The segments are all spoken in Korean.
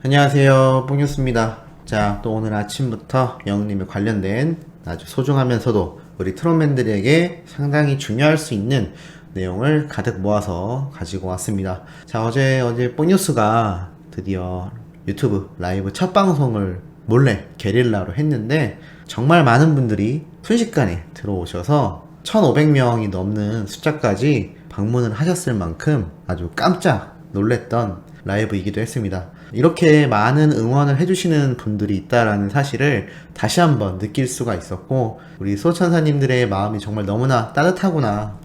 안녕하세요, 뽕뉴스입니다. 자, 또 오늘 아침부터 영웅님에 관련된 아주 소중하면서도 우리 트롯맨들에게 상당히 중요할 수 있는 내용을 가득 모아서 가지고 왔습니다. 자, 어제 뽕뉴스가 드디어 유튜브 라이브 첫 방송을 몰래 게릴라로 했는데 정말 많은 분들이 순식간에 들어오셔서 1500명이 넘는 숫자까지 방문을 하셨을 만큼 아주 깜짝 놀랬던 라이브이기도 했습니다. 이렇게 많은 응원을 해주시는 분들이 있다라는 사실을 다시 한번 느낄 수가 있었고, 우리 소천사님들의 마음이 정말 너무나 따뜻하구나,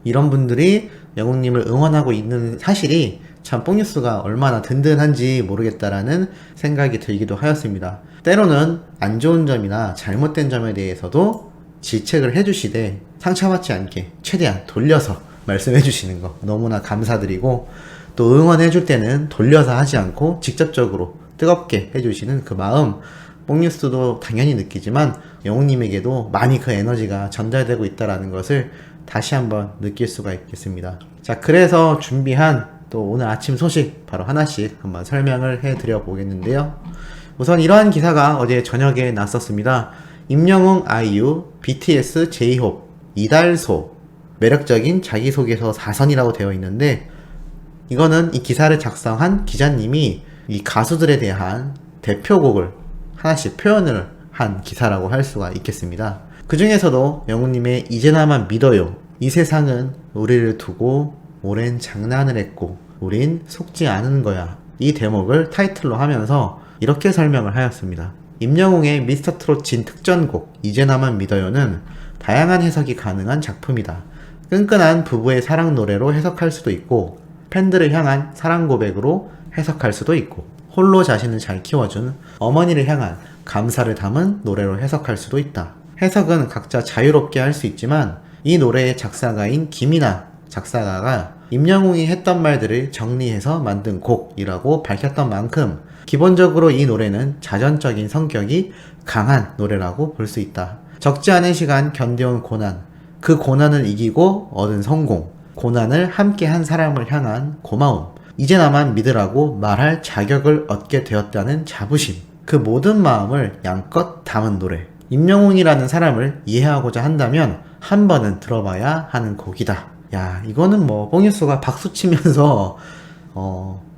이런 분들이 영웅님을 응원하고 있는 사실이 참 뽕뉴스가 얼마나 든든한지 모르겠다라는 생각이 들기도 하였습니다. 때로는 안 좋은 점이나 잘못된 점에 대해서도 질책을 해주시되 상처받지 않게 최대한 돌려서 말씀해 주시는 거 너무나 감사드리고, 또 응원해줄 때는 돌려서 하지 않고 직접적으로 뜨겁게 해주시는 그 마음, 뽕뉴스도 당연히 느끼지만 영웅님에게도 많이 그 에너지가 전달되고 있다는 것을 다시 한번 느낄 수가 있겠습니다. 자, 그래서 준비한 또 오늘 아침 소식 바로 하나씩 한번 설명을 해드려 보겠는데요. 우선 이러한 기사가 어제 저녁에 났었습니다. 임영웅 아이유, BTS 제이홉, 이달소 매력적인 자기소개서 4선이라고 되어 있는데, 이거는 이 기사를 작성한 기자님이 이 가수들에 대한 대표곡을 하나씩 표현을 한 기사라고 할 수가 있겠습니다. 그 중에서도 영웅님의 이제 나만 믿어요, 이 세상은 우리를 두고 오랜 장난을 했고 우린 속지 않은 거야, 이 대목을 타이틀로 하면서 이렇게 설명을 하였습니다. 임영웅의 미스터트롯 진 특전곡 이제 나만 믿어요는 다양한 해석이 가능한 작품이다. 끈끈한 부부의 사랑 노래로 해석할 수도 있고, 팬들을 향한 사랑 고백으로 해석할 수도 있고, 홀로 자신을 잘 키워준 어머니를 향한 감사를 담은 노래로 해석할 수도 있다. 해석은 각자 자유롭게 할 수 있지만 이 노래의 작사가인 김이나 작사가가 임영웅이 했던 말들을 정리해서 만든 곡이라고 밝혔던 만큼 기본적으로 이 노래는 자전적인 성격이 강한 노래라고 볼 수 있다. 적지 않은 시간 견뎌온 고난, 그 고난을 이기고 얻은 성공, 고난을 함께 한 사람을 향한 고마움, 이제 나만 믿으라고 말할 자격을 얻게 되었다는 자부심, 그 모든 마음을 양껏 담은 노래. 임영웅이라는 사람을 이해하고자 한다면 한 번은 들어봐야 하는 곡이다. 야, 이거는 뭐 뽕뉴스가 박수치면서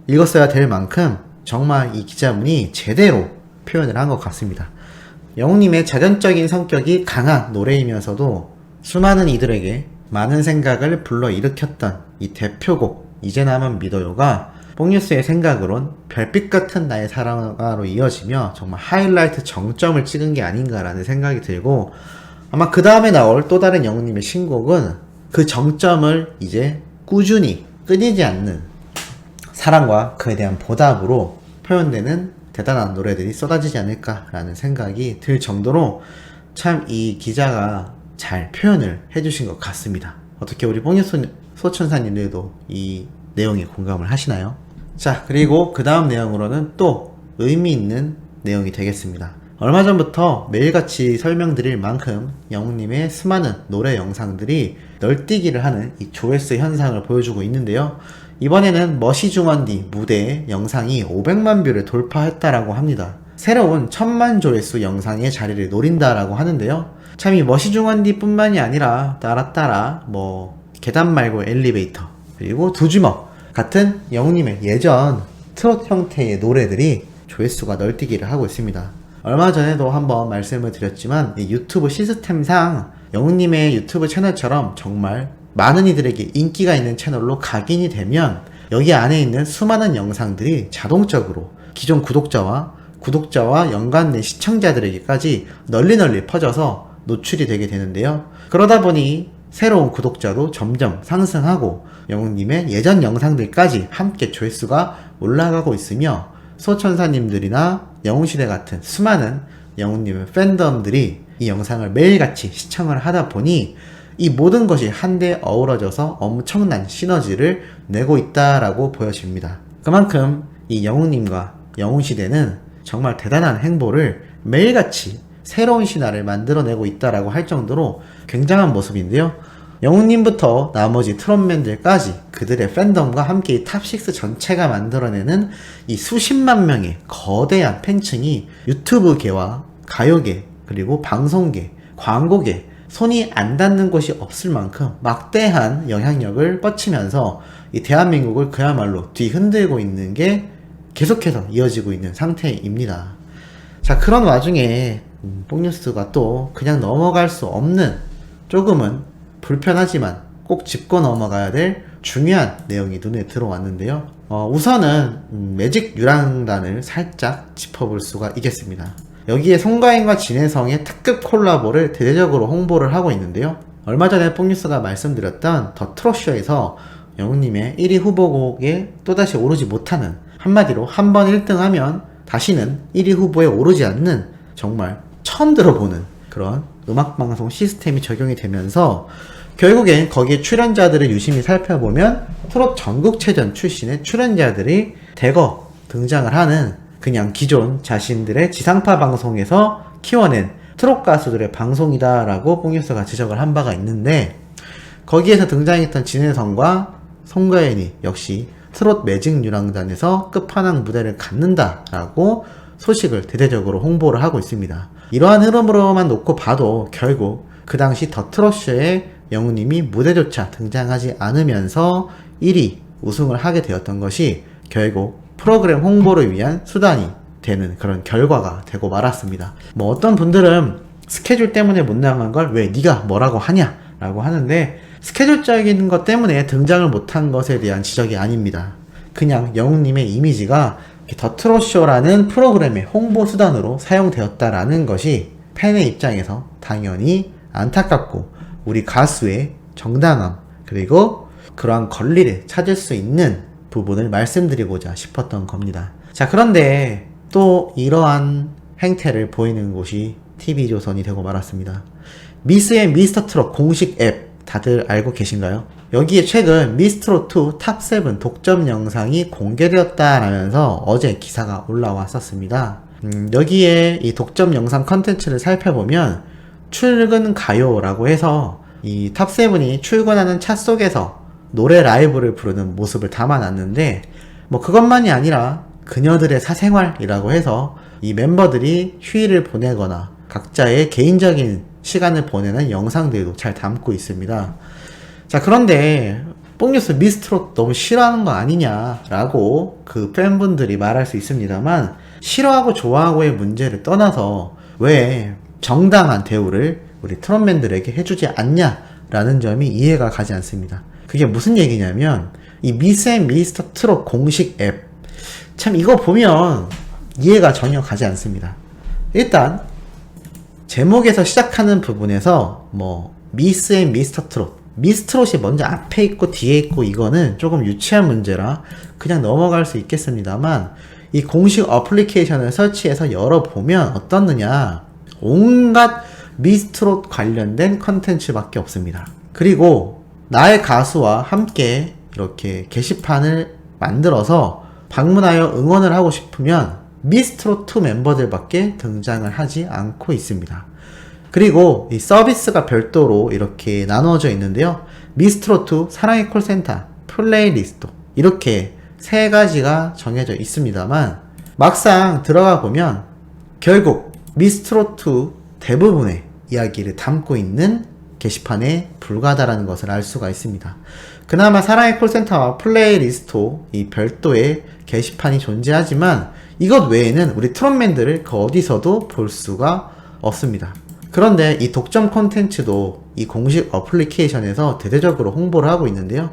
읽었어야 될 만큼 정말 이 기자분이 제대로 표현을 한 것 같습니다. 영웅님의 자전적인 성격이 강한 노래이면서도 수많은 이들에게 많은 생각을 불러일으켰던 이 대표곡 이제 나만 믿어요가 뽕뉴스의 생각으론 별빛 같은 나의 사랑으로 이어지며 정말 하이라이트 정점을 찍은 게 아닌가라는 생각이 들고, 아마 그 다음에 나올 또 다른 영웅님의 신곡은 그 정점을 이제 꾸준히 끊이지 않는 사랑과 그에 대한 보답으로 표현되는 대단한 노래들이 쏟아지지 않을까라는 생각이 들 정도로 참 이 기자가 잘 표현을 해주신 것 같습니다. 어떻게 우리 뽕뉴스 소천사님들도 이 내용에 공감을 하시나요? 자, 그리고 그 다음 내용으로는 또 의미 있는 내용이 되겠습니다. 얼마 전부터 매일같이 설명드릴 만큼 영웅님의 수많은 노래 영상들이 널뛰기를 하는 이 조회수 현상을 보여주고 있는데요. 이번에는 머시중원디 무대 영상이 500만 뷰를 돌파했다라고 합니다. 새로운 1000만 조회수 영상의 자리를 노린다라고 하는데요. 참 이 머시중원디 뿐만이 아니라 따라따라, 계단 말고 엘리베이터, 그리고 두 주먹 같은 영웅님의 예전 트롯 형태의 노래들이 조회수가 널뛰기를 하고 있습니다. 얼마 전에도 한번 말씀을 드렸지만 이 유튜브 시스템상 영웅님의 유튜브 채널처럼 정말 많은 이들에게 인기가 있는 채널로 각인이 되면 여기 안에 있는 수많은 영상들이 자동적으로 기존 구독자와 연관된 시청자들에게까지 널리 퍼져서 노출이 되게 되는데요. 그러다 보니 새로운 구독자도 점점 상승하고 영웅님의 예전 영상들까지 함께 조회수가 올라가고 있으며, 소천사님들이나 영웅시대 같은 수많은 영웅님의 팬덤들이 이 영상을 매일같이 시청을 하다 보니 이 모든 것이 한데 어우러져서 엄청난 시너지를 내고 있다라고 보여집니다. 그만큼 이 영웅님과 영웅시대는 정말 대단한 행보를 매일같이 새로운 신화를 만들어내고 있다라고 할 정도로 굉장한 모습인데요. 영웅님부터 나머지 트롯맨들까지 그들의 팬덤과 함께 이 탑6 전체가 만들어내는 이 수십만 명의 거대한 팬층이 유튜브계와 가요계, 그리고 방송계, 광고계, 손이 안 닿는 곳이 없을 만큼 막대한 영향력을 뻗치면서 이 대한민국을 그야말로 뒤흔들고 있는 게 계속해서 이어지고 있는 상태입니다. 자, 그런 와중에 뽕뉴스가 또 그냥 넘어갈 수 없는, 조금은 불편하지만 꼭 짚고 넘어가야 될 중요한 내용이 눈에 들어왔는데요. 우선은 매직 유랑단을 살짝 짚어볼 수가 있겠습니다. 여기에 송가인과 진혜성의 특급 콜라보를 대대적으로 홍보를 하고 있는데요. 얼마 전에 뽕뉴스가 말씀드렸던 더 트롯쇼에서 영웅님의 1위 후보곡에 또다시 오르지 못하는, 한마디로 한 번 1등하면 다시는 1위 후보에 오르지 않는, 정말 처음 들어보는 그런 음악방송 시스템이 적용이 되면서 결국엔 거기에 출연자들을 유심히 살펴보면 트롯 전국체전 출신의 출연자들이 대거 등장을 하는, 그냥 기존 자신들의 지상파 방송에서 키워낸 트롯 가수들의 방송이다라고 뽕뉴스가 지적을 한 바가 있는데, 거기에서 등장했던 진혜성과 송가인이 역시 트롯 매직 유랑단에서 끝판왕 무대를 갖는다라고 소식을 대대적으로 홍보를 하고 있습니다. 이러한 흐름으로만 놓고 봐도 결국 그 당시 더 트롯쇼에 영웅님이 무대조차 등장하지 않으면서 1위 우승을 하게 되었던 것이 결국 프로그램 홍보를 위한 수단이 되는 그런 결과가 되고 말았습니다. 뭐 어떤 분들은 스케줄 때문에 못 나간 걸 왜 네가 뭐라고 하냐 라고 하는데, 스케줄적인 것 때문에 등장을 못한 것에 대한 지적이 아닙니다. 그냥 영웅님의 이미지가 더 트롯쇼라는 프로그램의 홍보 수단으로 사용되었다라는 것이 팬의 입장에서 당연히 안타깝고, 우리 가수의 정당함, 그리고 그러한 권리를 찾을 수 있는 부분을 말씀드리고자 싶었던 겁니다. 자, 그런데 또 이러한 행태를 보이는 곳이 TV조선이 되고 말았습니다. 미스 앤 미스터 트롯 공식 앱 다들 알고 계신가요? 여기에 최근 미스트롯2 탑7 독점 영상이 공개되었다라면서 어제 기사가 올라왔었습니다. 여기에 이 독점 영상 컨텐츠를 살펴보면 출근 가요라고 해서 이 탑7이 출근하는 차 속에서 노래 라이브를 부르는 모습을 담아놨는데, 뭐 그것만이 아니라 그녀들의 사생활이라고 해서 이 멤버들이 휴일을 보내거나 각자의 개인적인 시간을 보내는 영상들도 잘 담고 있습니다. 자, 그런데 뽕뉴스 미스트롯 너무 싫어하는 거 아니냐라고 그 팬분들이 말할 수 있습니다만, 싫어하고 좋아하고의 문제를 떠나서 왜 정당한 대우를 우리 트롯맨들에게 해주지 않냐라는 점이 이해가 가지 않습니다. 그게 무슨 얘기냐면, 이 미스 앤 미스터 트롯 공식 앱, 참 이거 보면 이해가 전혀 가지 않습니다. 일단 제목에서 시작하는 부분에서 뭐 미스 앤 미스터 트롯, 미스트롯이 먼저 앞에 있고 뒤에 있고 이거는 조금 유치한 문제라 그냥 넘어갈 수 있겠습니다만, 이 공식 어플리케이션을 설치해서 열어보면 어떻느냐, 온갖 미스트롯 관련된 컨텐츠밖에 없습니다. 그리고 나의 가수와 함께 이렇게 게시판을 만들어서 방문하여 응원을 하고 싶으면 미스트롯2 멤버들밖에 등장을 하지 않고 있습니다. 그리고 이 서비스가 별도로 이렇게 나누어져 있는데요. 미스트롯2 사랑의 콜센터, 플레이리스트, 이렇게 세 가지가 정해져 있습니다만, 막상 들어가 보면 결국 미스트롯2 대부분의 이야기를 담고 있는 게시판에 불과하다라는 것을 알 수가 있습니다. 그나마 사랑의 콜센터와 플레이리스트, 이 별도의 게시판이 존재하지만 이것 외에는 우리 트롯맨들을 그 어디서도 볼 수가 없습니다. 그런데 이 독점 콘텐츠도 이 공식 어플리케이션에서 대대적으로 홍보를 하고 있는데요.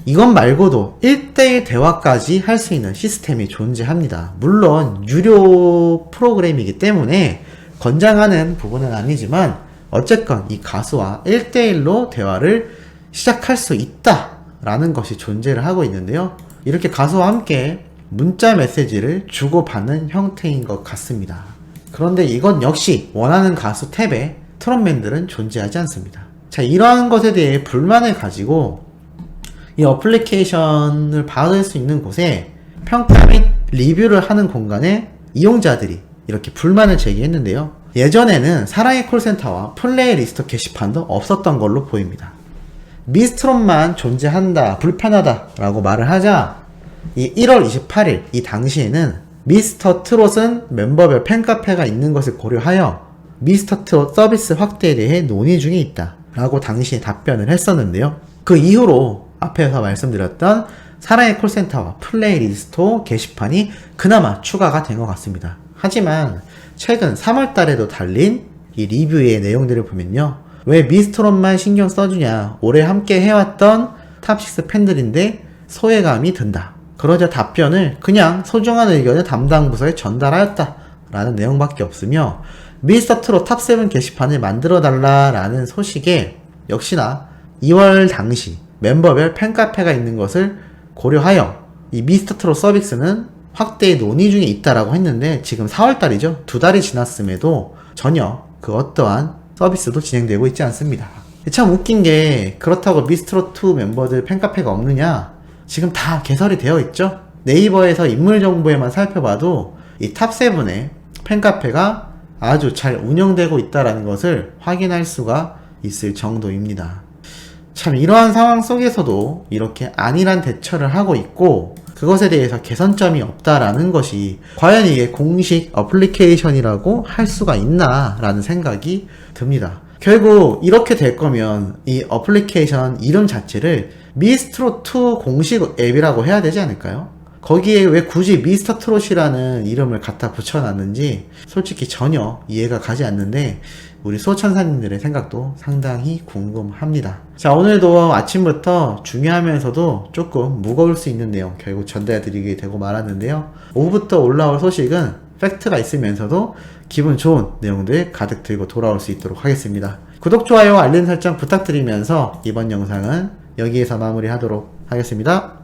이것 말고도 1대1 대화까지 할 수 있는 시스템이 존재합니다. 물론 유료 프로그램이기 때문에 권장하는 부분은 아니지만, 어쨌건 이 가수와 1대1로 대화를 시작할 수 있다라는 것이 존재를 하고 있는데요. 이렇게 가수와 함께 문자 메시지를 주고받는 형태인 것 같습니다. 그런데 이건 역시 원하는 가수 탭에 트롯맨들은 존재하지 않습니다. 자, 이러한 것에 대해 불만을 가지고 이 어플리케이션을 받을 수 있는 곳에 평가 및 리뷰를 하는 공간에 이용자들이 이렇게 불만을 제기했는데요. 예전에는 사랑의 콜센터와 플레이리스트 게시판도 없었던 걸로 보입니다. 미스트롯만 존재한다, 불편하다 라고 말을 하자 이 1월 28일 이 당시에는 미스터 트롯은 멤버별 팬카페가 있는 것을 고려하여 미스터 트롯 서비스 확대에 대해 논의 중에 있다 라고 당시에 답변을 했었는데요. 그 이후로 앞에서 말씀드렸던 사랑의 콜센터와 플레이리스토 게시판이 그나마 추가가 된 것 같습니다. 하지만 최근 3월 달에도 달린 이 리뷰의 내용들을 보면요. 왜 미스트롯만 신경 써주냐. 올해 함께 해왔던 탑6 팬들인데 소외감이 든다. 그러자 답변을 그냥 소중한 의견을 담당 부서에 전달하였다 라는 내용밖에 없으며 미스터 트롯 탑7 게시판을 만들어달라 라는 소식에 역시나 2월 당시 멤버별 팬카페가 있는 것을 고려하여 이 미스터 트롯 서비스는 확대의 논의 중에 있다라고 했는데 지금 4월달이죠. 2달이 지났음에도 전혀 그 어떠한 서비스도 진행되고 있지 않습니다. 참 웃긴 게 그렇다고 미스트롯2 멤버들 팬카페가 없느냐? 지금 다 개설이 되어 있죠. 네이버에서 인물 정보에만 살펴봐도 이 탑7의 팬카페가 아주 잘 운영되고 있다는 것을 확인할 수가 있을 정도입니다. 참 이러한 상황 속에서도 이렇게 안일한 대처를 하고 있고 그것에 대해서 개선점이 없다라는 것이 과연 이게 공식 어플리케이션이라고 할 수가 있나 라는 생각이 듭니다. 결국 이렇게 될 거면 이 어플리케이션 이름 자체를 미스트롯2 공식 앱이라고 해야 되지 않을까요? 거기에 왜 굳이 미스터 트롯이라는 이름을 갖다 붙여놨는지 솔직히 전혀 이해가 가지 않는데 우리 소천사님들의 생각도 상당히 궁금합니다. 자, 오늘도 아침부터 중요하면서도 조금 무거울 수 있는 내용 결국 전달해드리게 되고 말았는데요. 오후부터 올라올 소식은 팩트가 있으면서도 기분 좋은 내용들 가득 들고 돌아올 수 있도록 하겠습니다. 구독, 좋아요, 알림 설정 부탁드리면서 이번 영상은 여기에서 마무리하도록 하겠습니다.